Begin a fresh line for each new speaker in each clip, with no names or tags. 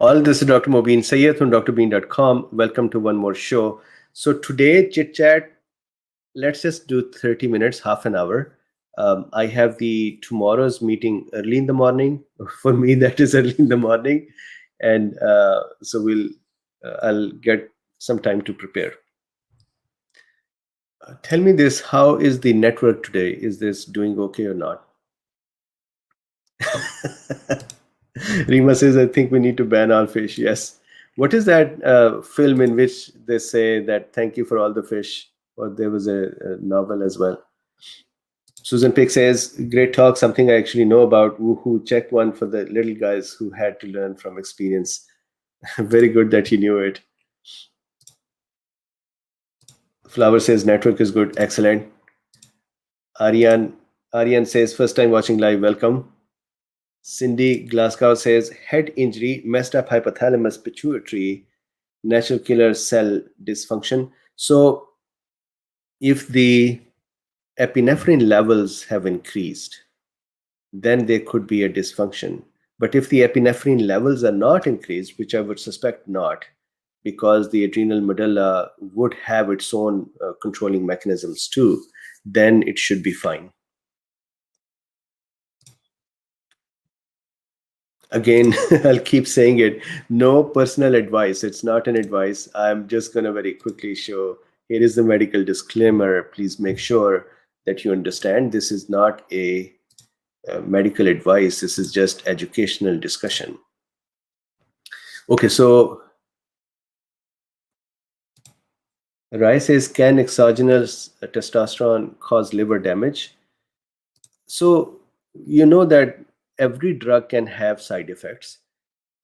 All this is Dr. Mobeen Sayed from drbeen.com. Welcome to one more show. So today, chit chat, let's just do 30 minutes, half an hour. I have the tomorrow's meeting early in the morning. For me, that is early in the morning. And so I'll get some time to prepare. Tell me this, how is the network today? Is this doing okay or not? Rima says, I think we need to ban all fish. Yes. What is that film in which they say that thank you for all the fish? Or there was a novel as well. Susan Pick says, great talk, something I actually know about. Who checked one for the little guys who had to learn from experience. Very good that you knew it. Flower says, network is good. Excellent. Aryan says, first time watching live, welcome. Cindy Glasgow says, head injury, messed up hypothalamus pituitary, natural killer cell dysfunction. So if the epinephrine levels have increased, then there could be a dysfunction. But if the epinephrine levels are not increased, which I would suspect not, because the adrenal medulla would have its own controlling mechanisms too, then it should be fine. Again, I'll keep saying it. No personal advice. It's not an advice. I'm just going to very quickly show. Here is the medical disclaimer. Please make sure that you understand this is not a medical advice. This is just educational discussion. Okay, so Rai says, can exogenous testosterone cause liver damage? So you know that every drug can have side effects.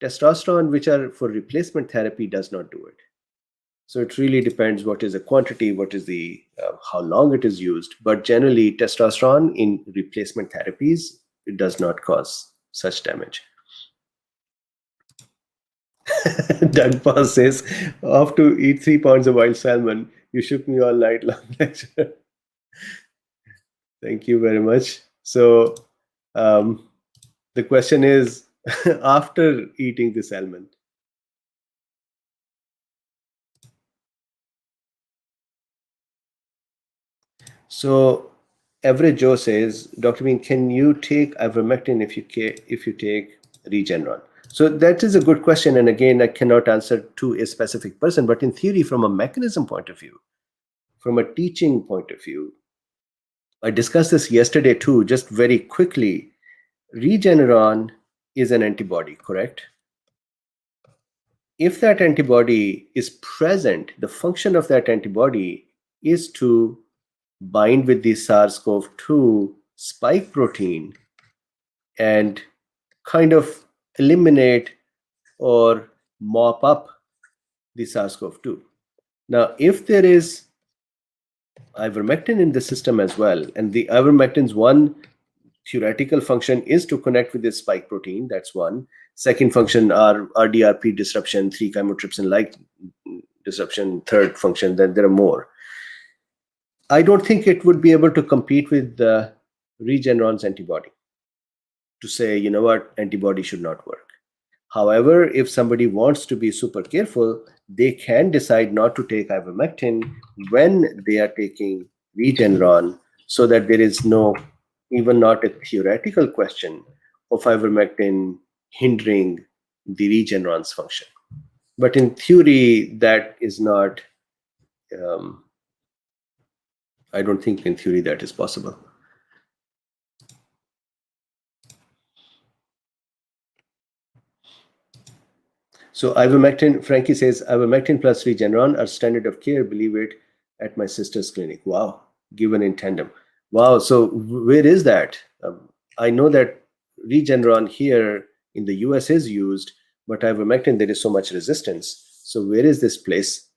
Testosterone, which are for replacement therapy, does not do it. So it really depends what is the quantity, what is the how long it is used. But generally, testosterone in replacement therapies, it does not cause such damage. Doug Paul says, off to eat 3 pounds of wild salmon. You shook me all night long. Thank you very much. So the question is, after eating the salmon. So Average Joe says, Dr. Bean, can you take ivermectin if you take Regeneron? So that is a good question. And again, I cannot answer to a specific person, but in theory, from a mechanism point of view, from a teaching point of view, I discussed this yesterday too, just very quickly. Regeneron is an antibody, correct? If that antibody is present, the function of that antibody is to bind with the SARS-CoV-2 spike protein and kind of eliminate or mop up the SARS-CoV-2. Now, if there is ivermectin in the system as well, and the ivermectin's one theoretical function is to connect with this spike protein, that's one. Second function are RDRP disruption, 3-chymotrypsin-like disruption, third function, then there are more. I don't think it would be able to compete with Regeneron's antibody to say, you know what, antibody should not work. However, if somebody wants to be super careful, they can decide not to take ivermectin when they are taking Regeneron, so that there is even not a theoretical question of ivermectin hindering the Regeneron's function. But in theory, that is not, I don't think in theory that is possible. So ivermectin, Frankie says, ivermectin plus Regeneron are standard of care, believe it, at my sister's clinic. Wow, given in tandem. Wow, so where is that? I know that Regeneron here in the US is used, but ivermectin, there is so much resistance. So where is this place?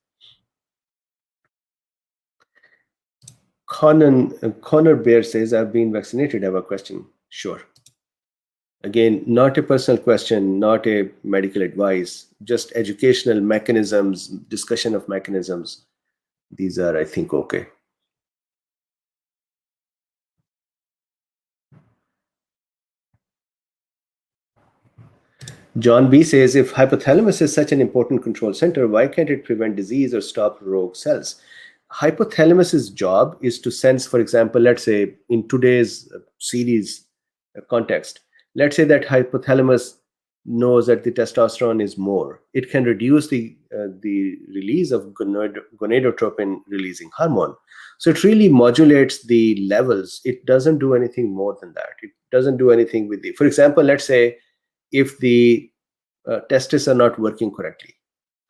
Connor Bear says, I've been vaccinated. I have a question. Sure. Again, not a personal question, not a medical advice, just educational mechanisms, discussion of mechanisms. These are, I think, okay. John B says, if hypothalamus is such an important control center, why can't it prevent disease or stop rogue cells? Hypothalamus's job is to sense, for example, let's say in today's series context, let's say that hypothalamus knows that the testosterone is more. It can reduce the release of gonadotropin releasing hormone. So it really modulates the levels. It doesn't do anything more than that. It doesn't do anything with the, for example, let's say if the testes are not working correctly,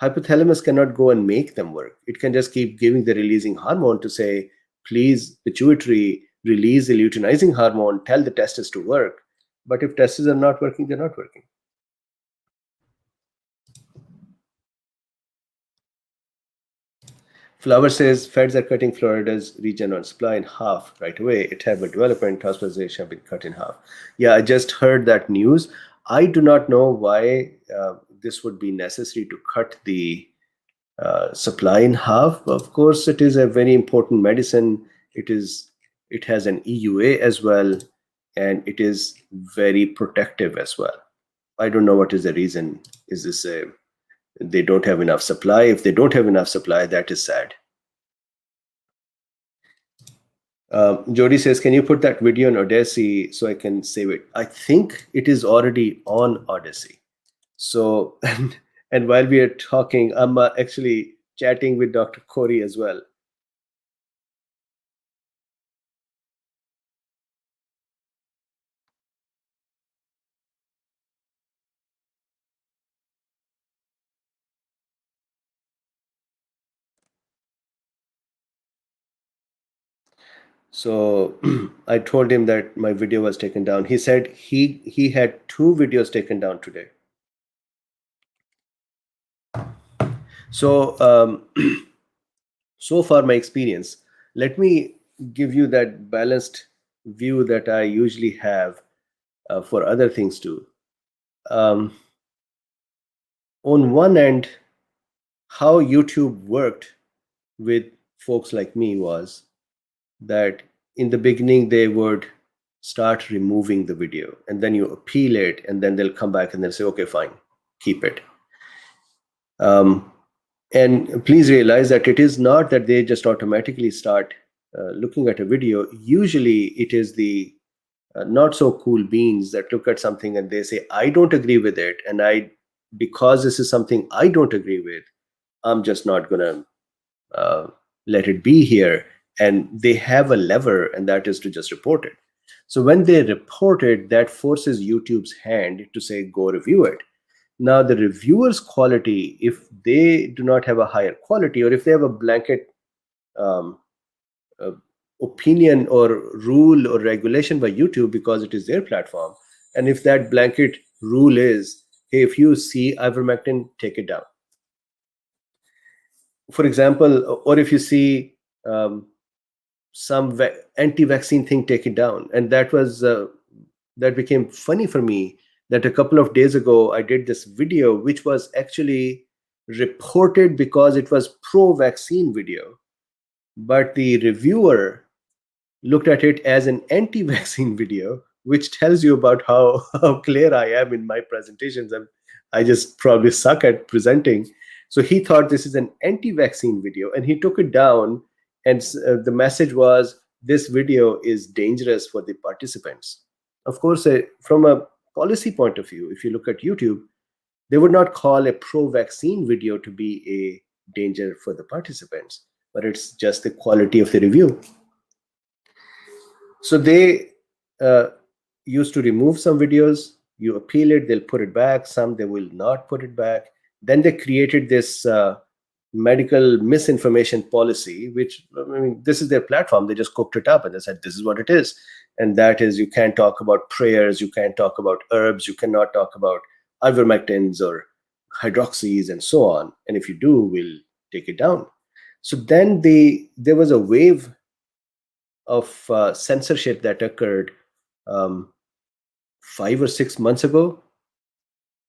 hypothalamus cannot go and make them work. It can just keep giving the releasing hormone to say, please, pituitary, release the luteinizing hormone, tell the testes to work. But if testes are not working, they're not working. Flower says, feds are cutting Florida's region on supply in half right away. It have a development, hospitalization have been cut in half. Yeah, I just heard that news. I do not know why this would be necessary to cut the supply in half. Of course, it is a very important medicine. It has an EUA as well, and it is very protective as well. I don't know what is the reason. Is this they don't have enough supply? If they don't have enough supply, that is sad. Jody says, can you put that video on Odyssey so I can save it? I think it is already on Odyssey. So, and while we are talking, I'm actually chatting with Dr. Corey as well. So I told him that my video was taken down. He said he had 2 videos taken down today. So so far my experience, let me give you that balanced view that I usually have for other things too. On one end, how YouTube worked with folks like me was that in the beginning they would start removing the video, and then you appeal it, and then they'll come back and they'll say, okay, fine, keep it. And please realize that it is not that they just automatically start looking at a video. Usually it is the not so cool beans that look at something and they say, I don't agree with it, and because this is something I don't agree with, I'm just not gonna let it be here. And they have a lever, and that is to just report it. So when they report it, that forces YouTube's hand to say, go review it. Now, the reviewer's quality, if they do not have a higher quality, or if they have a blanket um, opinion or rule or regulation by YouTube because it is their platform, and if that blanket rule is, hey, if you see ivermectin, take it down. For example, or if you see some anti-vaccine thing, take it down. And that became funny for me that a couple of days ago I did this video which was actually reported because it was pro-vaccine video, but the reviewer looked at it as an anti-vaccine video, which tells you about how clear I am in my presentations. I just probably suck at presenting. So he thought this is an anti-vaccine video, and he took it down, and the message was, this video is dangerous for the participants. Of course, from a policy point of view, if you look at YouTube, they would not call a pro-vaccine video to be a danger for the participants, but it's just the quality of the review. So they used to remove some videos, you appeal it, they'll put it back, some they will not put it back. Then they created this medical misinformation policy, which, I mean, this is their platform. They just cooked it up and they said, this is what it is. And that is, you can't talk about prayers, you can't talk about herbs, you cannot talk about ivermectins or hydroxys and so on. And if you do, we'll take it down. So then there was a wave of censorship that occurred 5 or 6 months ago,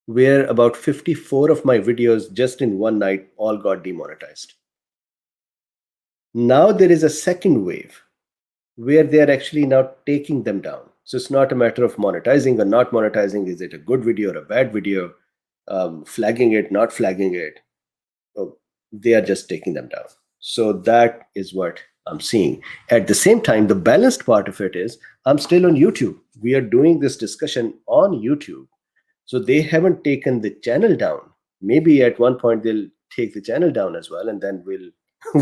where about 54 of my videos just in one night all got demonetized. Now there is a second wave where they are actually now taking them down. So it's not a matter of monetizing or not monetizing. Is it a good video or a bad video? flagging it, not flagging it. Oh, they are just taking them down. So that is what I'm seeing. At the same time, the balanced part of it is I'm still on YouTube. We are doing this discussion on YouTube. So they haven't taken the channel down. Maybe at one point they'll take the channel down as well, and then we'll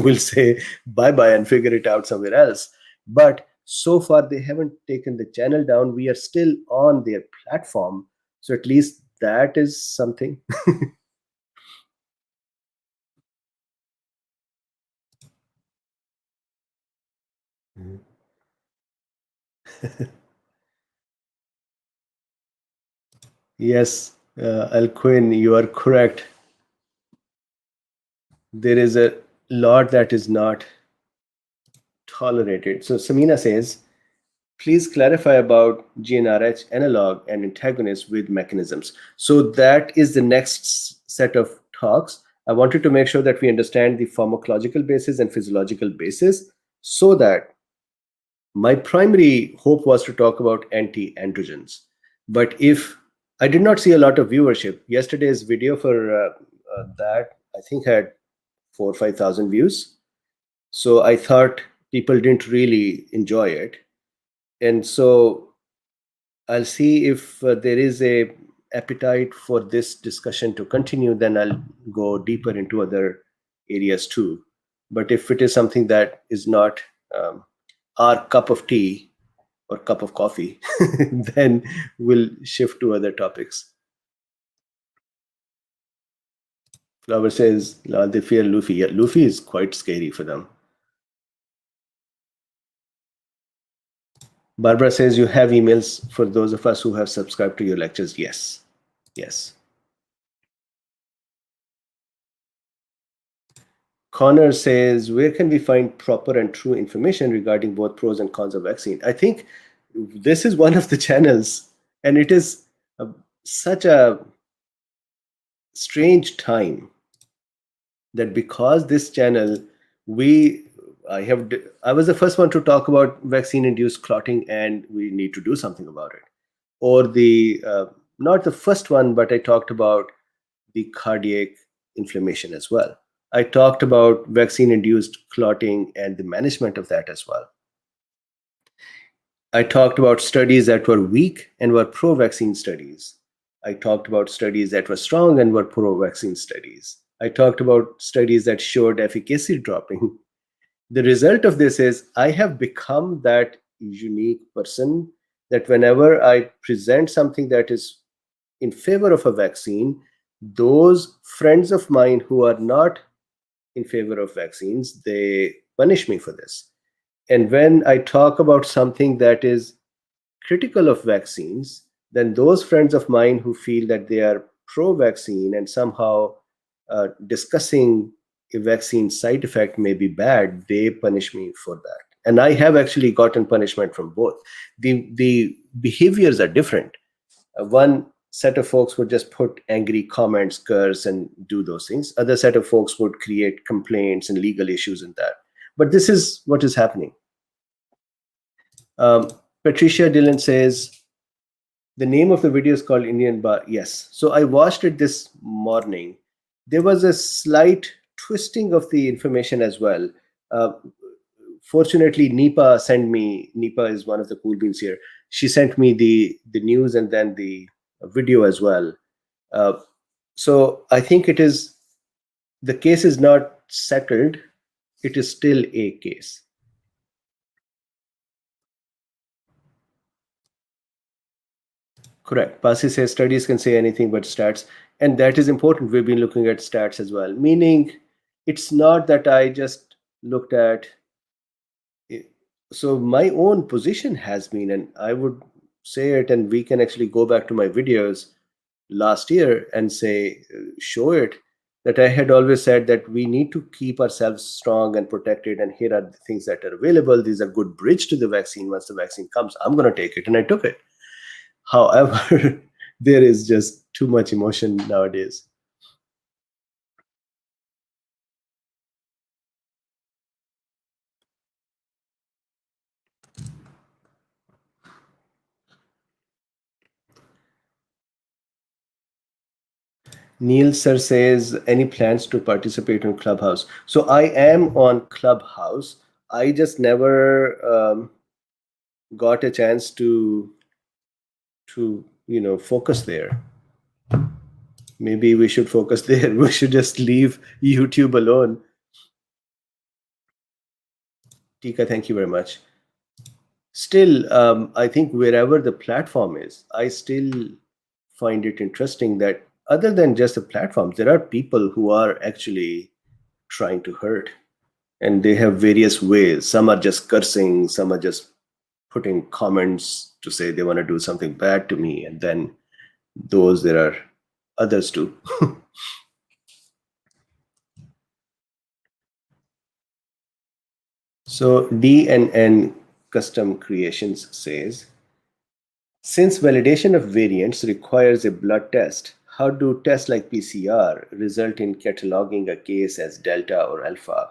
we'll say bye bye and figure it out somewhere else. But so far they haven't taken the channel down. We are still on their platform. So at least that is something. Yes, Alquin, you are correct. There is a lot that is not tolerated. So Samina says, please clarify about GnRH analog and antagonist with mechanisms. So that is the next set of talks. I wanted to make sure that we understand the pharmacological basis and physiological basis, so that my primary hope was to talk about anti-androgens. But if I did not see a lot of viewership, yesterday's video for that I think had 4 or 5 thousand views. So I thought people didn't really enjoy it, and so I'll see if there is a appetite for this discussion to continue. Then I'll go deeper into other areas too. But if it is something that is not um, our cup of tea or cup of coffee, then we'll shift to other topics. Flower says they fear Luffy. Yeah, Luffy is quite scary for them. Barbara says you have emails for those of us who have subscribed to your lectures. Yes. Yes. Connor says, where can we find proper and true information regarding both pros and cons of vaccine? I think this is one of the channels, and it is a, such a strange time that because this channel, we I was the first one to talk about vaccine induced clotting, and we need to do something about it. Or the not the first one, but I talked about the cardiac inflammation as well. I talked about vaccine induced clotting and the management of that as well. I talked about studies that were weak and were pro vaccine studies. I talked about studies that were strong and were pro vaccine studies. I talked about studies that showed efficacy dropping. The result of this is I have become that unique person that whenever I present something that is in favor of a vaccine, those friends of mine who are not in favor of vaccines, they punish me for this. And when I talk about something that is critical of vaccines, then those friends of mine who feel that they are pro vaccine and somehow discussing a vaccine side effect may be bad, they punish me for that. And I have actually gotten punishment from both. The behaviors are different. One set of folks would just put angry comments, curse, and do those things. Other set of folks would create complaints and legal issues in that. But this is what is happening. Um, Patricia Dillon says, the name of the video is called Indian Bar. Yes. So I watched it this morning. There was a slight twisting of the information as well. Uh, Fortunately, Nipa is one of the cool beans here. She sent me the news and then the video as well. Uh, so I think the case is not settled. It is still a case. Correct. Pasi says studies can say anything but stats, and that is important. We've been looking at stats as well, meaning it's not that I just looked at it. So my own position has been, and I would say it, and we can actually go back to my videos last year and say, show it, that I had always said that we need to keep ourselves strong and protected, and here are the things that are available. These are good bridge to the vaccine. Once the vaccine comes, I'm going to take it, and I took it. However, there is just too much emotion nowadays. Neil sir says, any plans to participate in Clubhouse? So I am on Clubhouse. I just never got a chance to focus there. Maybe we should focus there. We should just leave YouTube alone. Tika, thank you very much. Still, I think wherever the platform is, I still find it interesting that other than just a platform, there are people who are actually trying to hurt, and they have various ways. Some are just cursing, some are just putting comments to say they want to do something bad to me, and then there are others too. So DNN Custom Creations says, since validation of variants requires a blood test, how do tests like PCR result in cataloging a case as delta or alpha?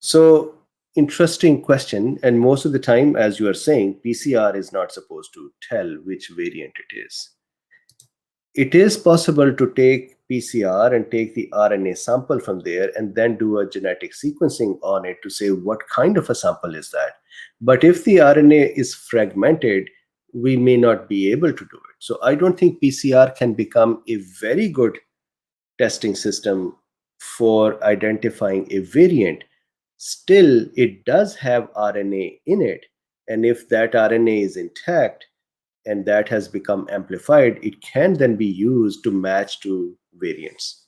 So, interesting question. And most of the time, as you are saying, PCR is not supposed to tell which variant it is. It is possible to take PCR and take the RNA sample from there and then do a genetic sequencing on it to say what kind of a sample is that. But if the RNA is fragmented, we may not be able to do it. So I don't think PCR can become a very good testing system for identifying a variant. Still, it does have RNA in it. And if that RNA is intact, and that has become amplified, it can then be used to match to variants.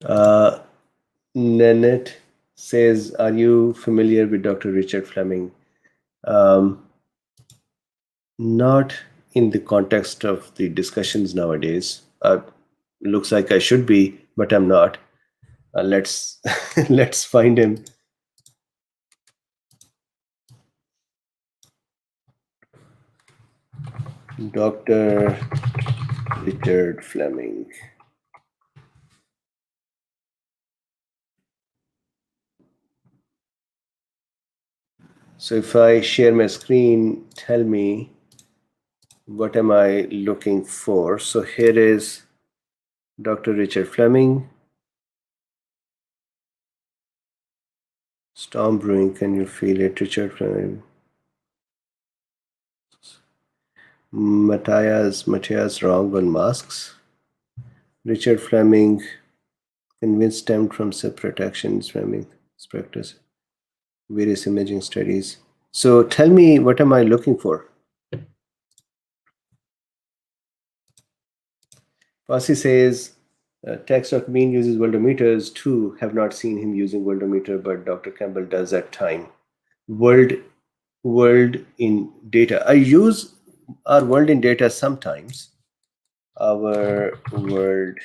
Uh, Nanette says, are you familiar with Dr. Richard Fleming? Um, Not in the context of the discussions nowadays. Looks like I should be, but I'm not. Let's let's find him. Dr. Richard Fleming. So if I share my screen, tell me what am I looking for. So here is Dr. Richard Fleming. Storm brewing, can you feel it? Richard Fleming. Matthias wrong on masks. Richard Fleming convinced stemmed from separate actions. Fleming practice various imaging studies. So tell me, what am I looking for? Pasi says, Text.Bean uses worldometers too. Have not seen him using worldometer, but Dr. Campbell does at time. World in data. I use our world in data sometimes. Our world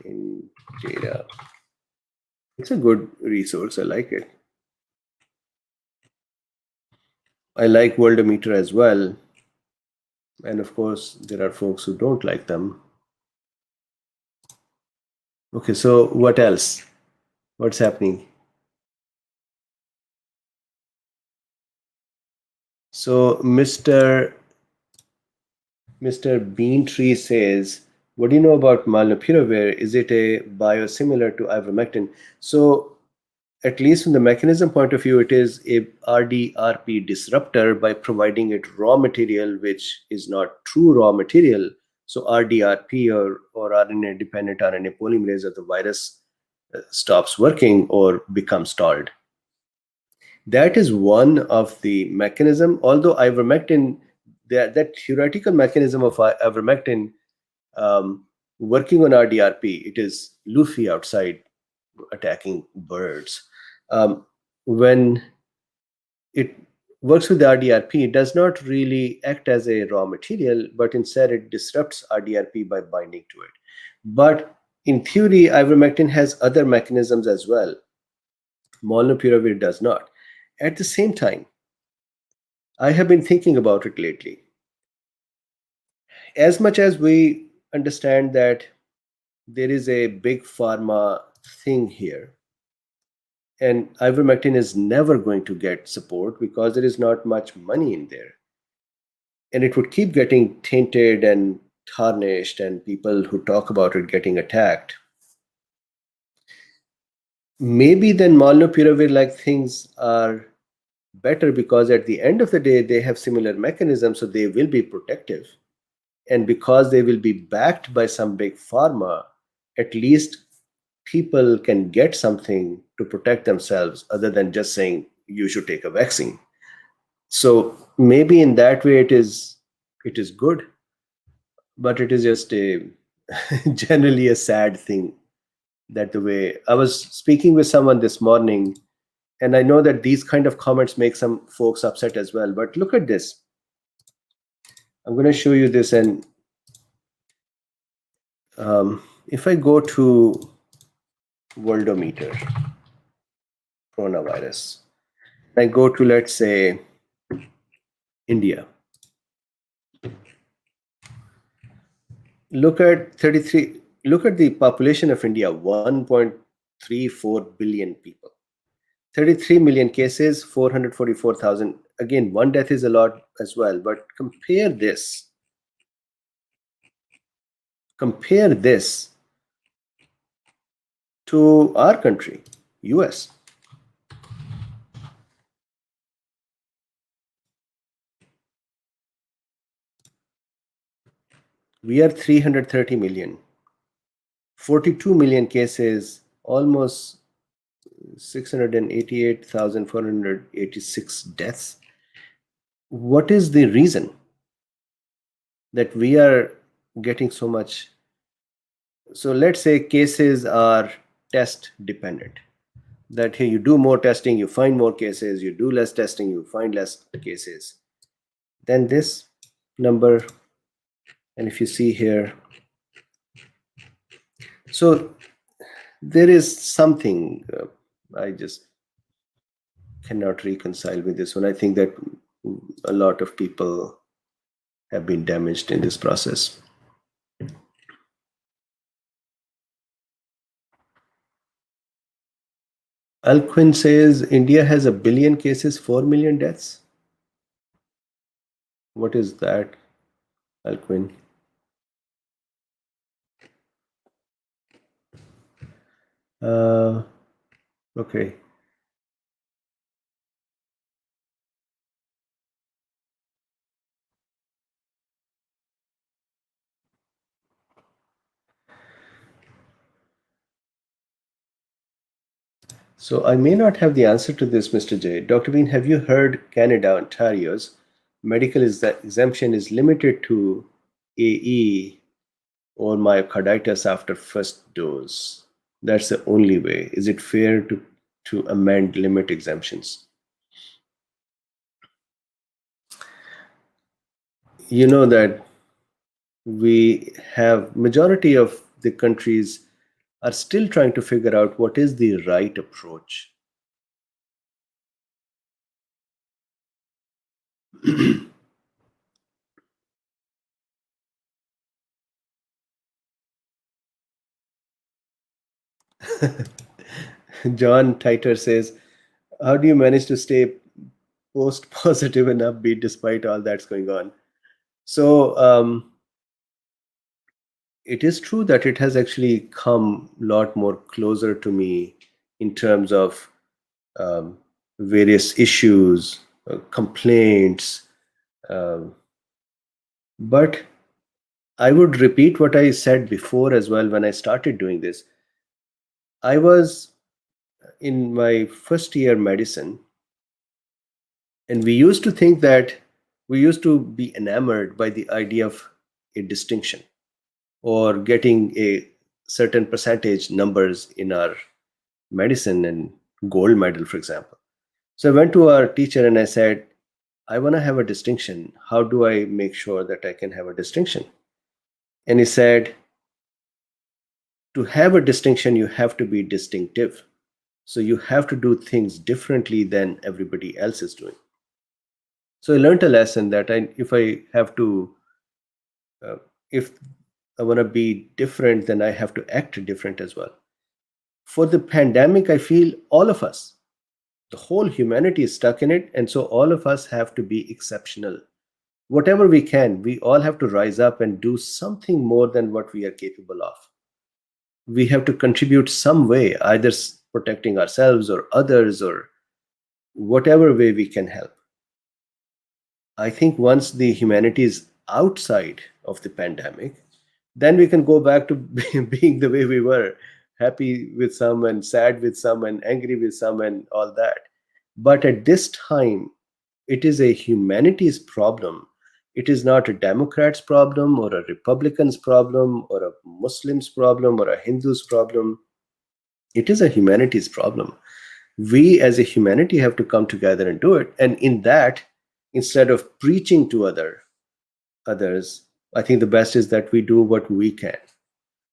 in data. It's a good resource. I like it. I like worldometer as well. And of course, there are folks who don't like them. Okay, so what else? What's happening? So Mr. Beantree says, what do you know about molnupiravir? Is it a biosimilar to ivermectin? So at least from the mechanism point of view, it is a RDRP disruptor by providing it raw material, which is not true raw material. So RDRP or RNA-dependent RNA polymerase of the virus stops working or becomes stalled. That is one of the mechanism. Although ivermectin, that theoretical mechanism of ivermectin working on RDRP, it is Luffy outside attacking birds. When it works with the RDRP, it does not really act as a raw material, but instead it disrupts RDRP by binding to it. But In theory, ivermectin has other mechanisms as well. Molnupiravir does not. At the same time, I have been thinking about it lately. As much as we understand that there is a big pharma thing here, and ivermectin is never going to get support because there is not much money in there, and it would keep getting tainted and tarnished, and people who talk about it getting attacked. Maybe then molnupiravir like things are better because at the end of the day they have similar mechanisms, so they will be protective, and because they will be backed by some big pharma, at least people can get something to protect themselves other than just saying you should take a vaccine. So maybe in that way it is good, but it is just a generally a sad thing that the way I was speaking with someone this morning, and I know that these kind of comments make some folks upset as well, but look at this. I'm going to show you this, and if I go to worldometer coronavirus, I go to, let's say, India. Look at 33. Look at the population of India, 1.34 billion people. 33 million cases, 444,000. Again, one death is a lot as well, but compare this to our country, US. We are 330 million. 42 million cases, almost 688,486 deaths. What is the reason that we are getting so much? So let's say cases are test dependent. That here you do more testing, you find more cases, you do less testing, you find less cases. Then this number, and if you see here, so there is something I just cannot reconcile with this one. I think that a lot of people have been damaged in this process. Alquin says India has 1 billion cases, 4 million deaths. What is that, Alquin? Okay. So I may not have the answer to this, Mr. J. Dr. Bean, have you heard Canada, Ontario's medical exemption is limited to AE or myocarditis after first dose? That's the only way. Is it fair to amend limit exemptions? You know that we have majority of the countries are still trying to figure out what is the right approach. John Titer says, how do you manage to stay post positive and upbeat despite all that's going on? So it is true that it has actually come a lot more closer to me in terms of various issues, complaints. But I would repeat what I said before as well when I started doing this. I was in my first year medicine, and we used to think that we used to be enamored by the idea of a distinction or getting a certain percentage numbers in our medicine and gold medal, for example. So I went to our teacher and I said, I want to have a distinction. How do I make sure that I can have a distinction? And he said, To have a distinction, you have to be distinctive. So you have to do things differently than everybody else is doing. So I learned a lesson that if I have to, uh, if I want to be different, then I have to act different as well. For the pandemic, I feel all of us, the whole humanity is stuck in it. And so all of us have to be exceptional. Whatever we can, we all have to rise up and do something more than what we are capable of. We have to contribute some way, either protecting ourselves or others, or whatever way we can help. I think once the humanity is outside of the pandemic, then we can go back to being the way we were, happy with some and sad with some and angry with some and all that. But at this time, it is a humanities problem. It is not a Democrat's problem or a Republican's problem or a Muslim's problem or a Hindu's problem. It is a humanities problem. We as a humanity have to come together and do it. And in that, instead of preaching to others, I think the best is that we do what we can.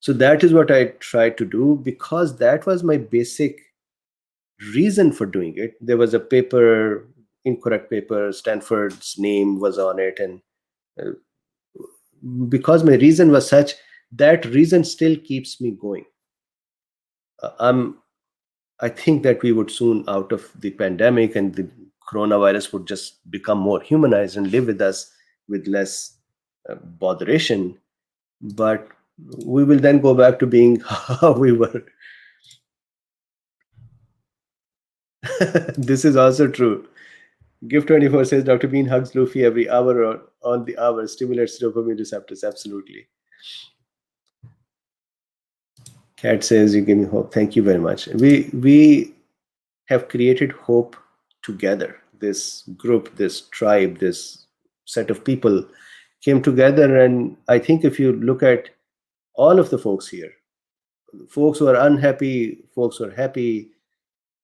So that is what I tried to do, because that was my basic reason for doing it. There was a paper, incorrect paper, Stanford's name was on it, and uh, because my reason was such, that reason still keeps me going. I'm I think that we would soon out of the pandemic, and the coronavirus would just become more humanized and live with us with less botheration. But we will then go back to being how we were. This is also true. Gift 24 says Dr. Bean hugs Luffy every hour or on the hour, stimulates dopamine receptors. Absolutely. Cat says you give me hope. Thank you very much. We have created hope together. This group, this tribe, this set of people came together. And I think if you look at all of the folks here, folks who are unhappy, folks who are happy,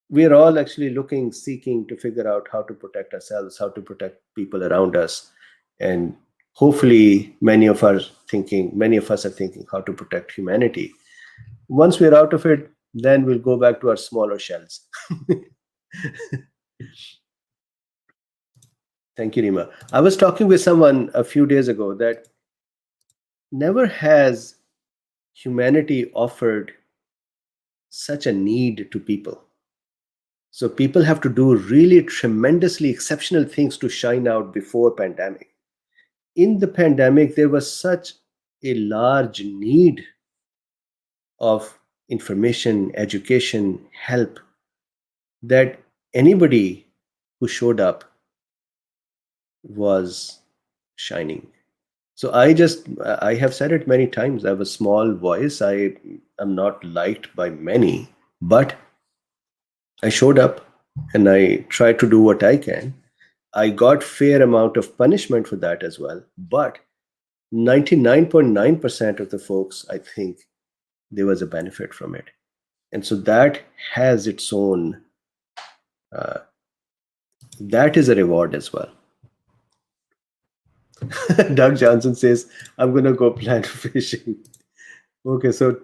we are all actually looking, seeking to figure out how to protect ourselves, how to protect people around us. And hopefully many of us are thinking how to protect humanity. Once we're out of it, then we'll go back to our smaller shells. Thank you, Rima. I was talking with someone a few days ago that never has humanity offered such a need to people. So people have to do really tremendously exceptional things to shine out before pandemic. In the pandemic, there was such a large need of information, education, help, that anybody who showed up was shining. So I have said it many times. I have a small voice. I am not liked by many, but I showed up and I tried to do what I can. I got fair amount of punishment for that as well. But 99.9% of the folks, I think there was a benefit from it. And so that has its own, uh, that is a reward as well. Doug Johnson says, I'm going to go plant fishing. Okay, so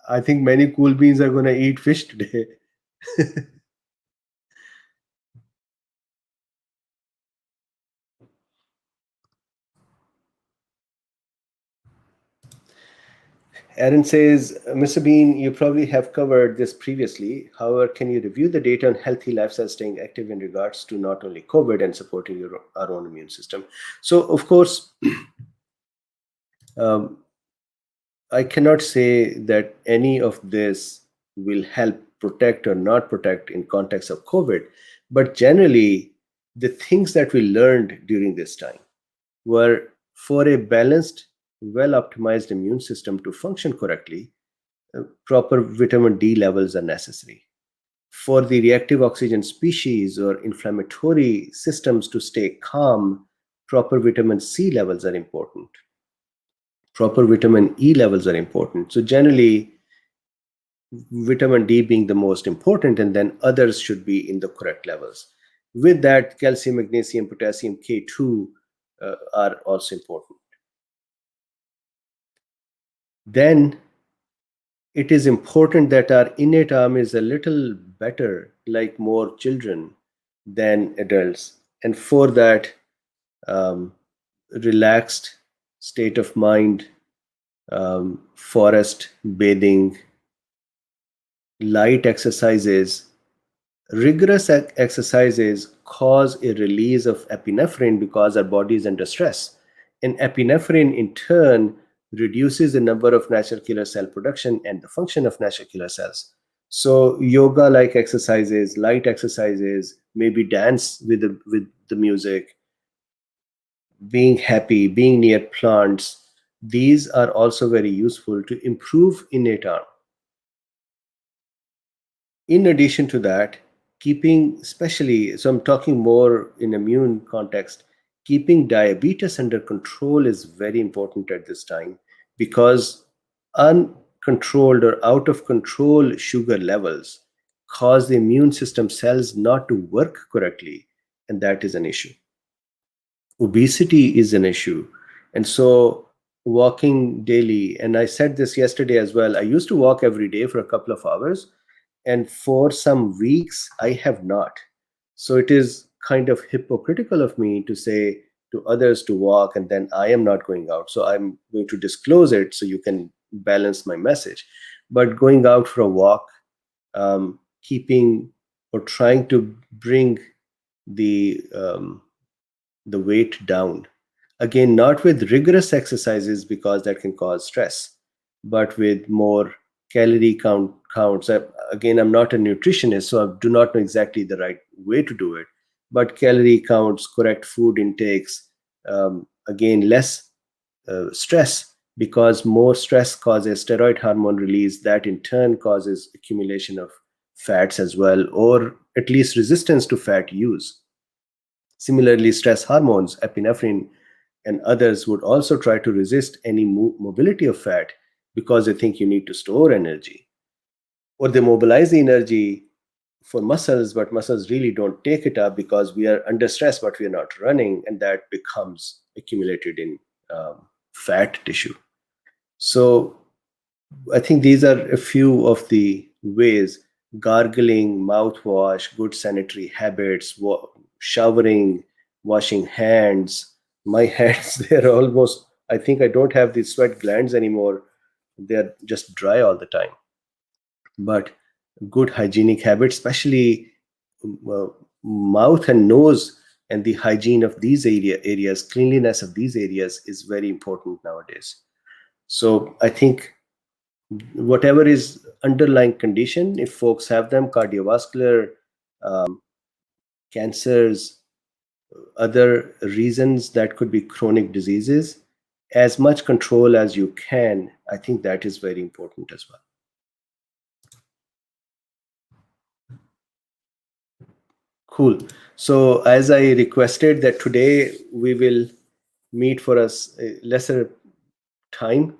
I think many cool beans are going to eat fish today. Aaron says, Mr. Bean, you probably have covered this previously. However, can you review the data on healthy lifestyle staying active in regards to not only COVID and supporting our own immune system? So, of course, um, I cannot say that any of this will help protect or not protect in context of COVID, but generally, the things that we learned during this time were, for a balanced, well optimized immune system to function correctly, proper vitamin D levels are necessary. For the reactive oxygen species or inflammatory systems to stay calm, proper vitamin C levels are important. Proper vitamin E levels are important. So generally, vitamin D being the most important, and then others should be in the correct levels. With that, calcium, magnesium, potassium, K2 are also important. Then it is important that our innate arm is a little better, like more children than adults. And for that, um, relaxed state of mind, forest bathing, light exercises, rigorous exercises cause a release of epinephrine because our body is under stress. And epinephrine, in turn, reduces the number of natural killer cell production and the function of natural killer cells. So, yoga like exercises, light exercises, maybe dance with the music, being happy, being near plants, these are also very useful to improve innate arm. In addition to that, keeping, especially, so I'm talking more in immune context, keeping diabetes under control is very important at this time, because uncontrolled or out of control sugar levels cause the immune system cells not to work correctly, and that is an issue. Obesity is an issue. And so, walking daily, and I said this yesterday as well, I used to walk every day for a couple of hours, and for some weeks I have not. So it is kind of hypocritical of me to say to others to walk and then I am not going out. So I'm going to disclose it so you can balance my message. But going out for a walk, keeping or trying to bring the weight down. Again, not with rigorous exercises because that can cause stress, but with more calorie counts. Again, I'm not a nutritionist, so I do not know exactly the right way to do it. But calorie counts, correct food intakes, again, less stress, because more stress causes steroid hormone release, that in turn causes accumulation of fats as well, or at least resistance to fat use. Similarly, stress hormones, epinephrine, and others would also try to resist any mobility of fat because they think you need to store energy. Or they mobilize the energy for muscles, but muscles really don't take it up because we are under stress, but we are not running, and that becomes accumulated in fat tissue. So I think these are a few of the ways: gargling, mouthwash, good sanitary habits, showering, washing hands. My hands, they're almost, I think I don't have these sweat glands anymore. They're just dry all the time. But good hygienic habits, especially uh, mouth and nose, and the hygiene of these areas, cleanliness of these areas is very important nowadays. So I think whatever is underlying condition, if folks have them, cardiovascular, cancers, other reasons that could be chronic diseases, as much control as you can, I think that is very important as well. Cool. So as I requested that today we will meet for a lesser time,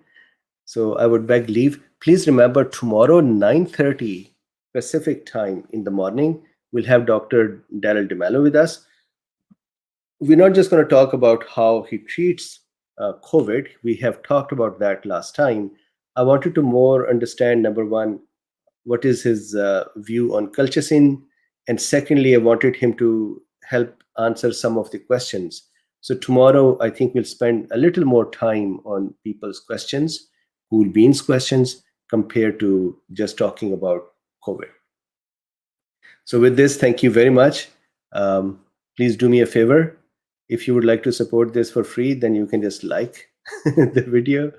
so I would beg leave. Please remember, tomorrow 9:30 Pacific time in the morning, we'll have Dr. Daryl DeMello with us. We're not just going to talk about how he treats COVID. We have talked about that last time. I wanted to more understand, number one, what is his view on colchicine, and secondly, I wanted him to help answer some of the questions. So tomorrow, I think we'll spend a little more time on people's questions, Cool Beans questions, compared to just talking about COVID. So with this, thank you very much. Please do me a favor. If you would like to support this for free, then you can just like the video,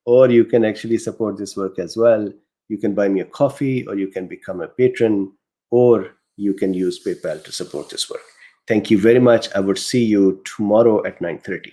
or you can actually support this work as well. You can buy me a coffee, or you can become a patron, or you can use PayPal to support this work. Thank you very much. I would see you tomorrow at 9:30.